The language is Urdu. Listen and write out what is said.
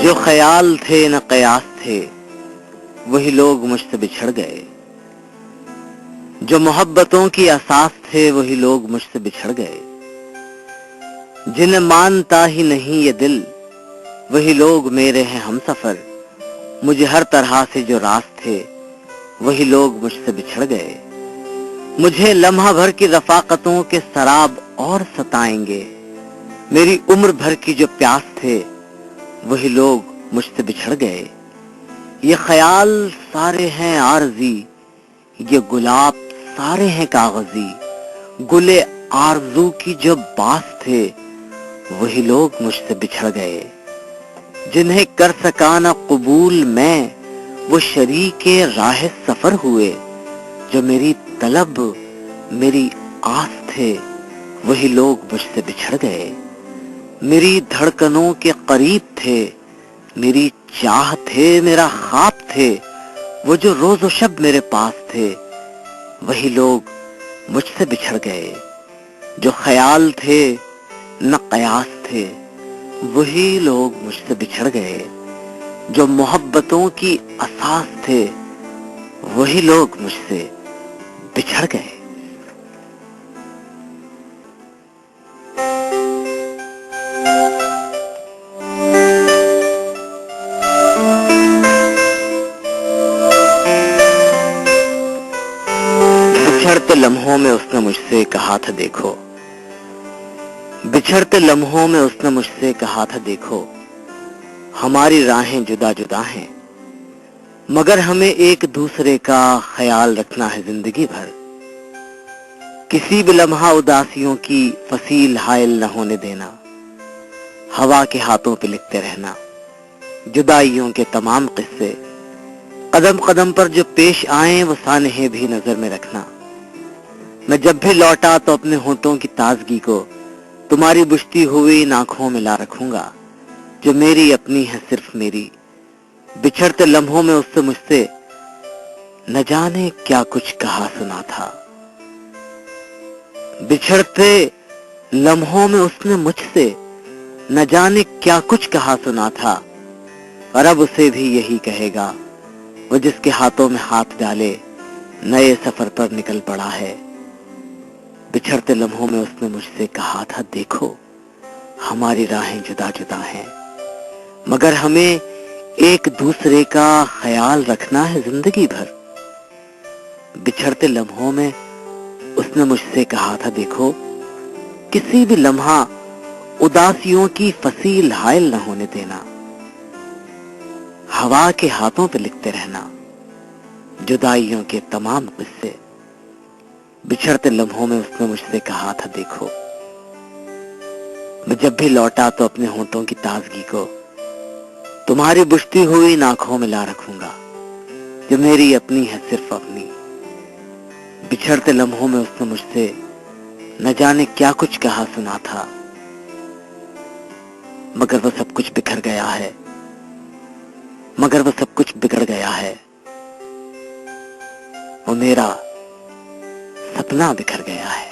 جو خیال تھے نہ قیاس تھے وہی لوگ مجھ سے بچھڑ گئے، جو محبتوں کی اساس تھے وہی لوگ مجھ سے بچھڑ گئے، جنہیں مانتا ہی نہیں یہ دل وہی لوگ میرے ہیں ہم سفر، مجھے ہر طرح سے جو راز تھے وہی لوگ مجھ سے بچھڑ گئے، مجھے لمحہ بھر کی رفاقتوں کے سراب اور ستائیں گے، میری عمر بھر کی جو پیاس تھے وہی لوگ مجھ سے بچھڑ گئے، یہ خیال سارے ہیں عارضی، یہ گلاب سارے ہیں کاغذی، گلے آرزو کی جو باس تھے وہی لوگ مجھ سے بچھڑ گئے، جنہیں کر سکا نہ قبول میں وہ شریک راہ سفر ہوئے، جو میری طلب میری آس تھے وہی لوگ مجھ سے بچھڑ گئے، میری دھڑکنوں کے قریب تھے، میری چاہ تھے، میرا خواب تھے، وہ جو روز و شب میرے پاس تھے وہی لوگ مجھ سے بچھڑ گئے، جو خیال تھے نہ قیاس تھے وہی لوگ مجھ سے بچھڑ گئے، جو محبتوں کی اساس تھے وہی لوگ مجھ سے بچھڑ گئے۔ بچھڑتے لمحوں میں اس نے مجھ سے کہا تھا دیکھو، بچھڑتے لمحوں میں اس نے مجھ سے کہا تھا دیکھو، ہماری راہیں جدا جدا ہیں مگر ہمیں ایک دوسرے کا خیال رکھنا ہے زندگی بھر، کسی بھی لمحہ اداسیوں کی فصیل حائل نہ ہونے دینا، ہوا کے ہاتھوں پہ لکھتے رہنا جدائیوں کے تمام قصے، قدم قدم پر جو پیش آئیں وہ سانحے بھی نظر میں رکھنا، میں جب بھی لوٹا تو اپنے ہونٹوں کی تازگی کو تمہاری بجھتی ہوئی آنکھوں میں لا رکھوں گا، جو میری اپنی ہے صرف میری، بچھڑتے لمحوں میں اس سے مجھ سے نہ جانے کیا کچھ کہا سنا تھا، بچھڑتے لمحوں میں اس نے مجھ سے نہ جانے کیا کچھ کہا سنا تھا، اور اب اسے بھی یہی کہے گا وہ جس کے ہاتھوں میں ہاتھ ڈالے نئے سفر پر نکل پڑا ہے، بچھڑتے لمحوں میں اس نے مجھ سے کہا تھا دیکھو، ہماری راہیں جدا جدا ہیں مگر ہمیں ایک دوسرے کا خیال رکھنا ہے زندگی بھر، بچھڑتے لمحوں میں اس نے مجھ سے کہا تھا دیکھو، کسی بھی لمحہ اداسیوں کی فصیل حائل نہ ہونے دینا، ہوا کے ہاتھوں پہ لکھتے رہنا جدائیوں کے تمام قصے، بچھڑتے لمحوں میں اس نے مجھ سے کہا تھا دیکھو، میں جب بھی لوٹا تو اپنے ہونٹوں کی تازگی کو تمہاری بجھتی ہوئی آنکھوں میں لا رکھوں گا، جو میری اپنی ہے صرف اپنی، بچھڑتے لمحوں میں اس نے مجھ سے نہ جانے کیا کچھ کہا سنا تھا، مگر وہ سب کچھ بکھر گیا ہے، مگر وہ سب کچھ بگڑ گیا ہے، وہ میرا سپنا بکھر گیا ہے۔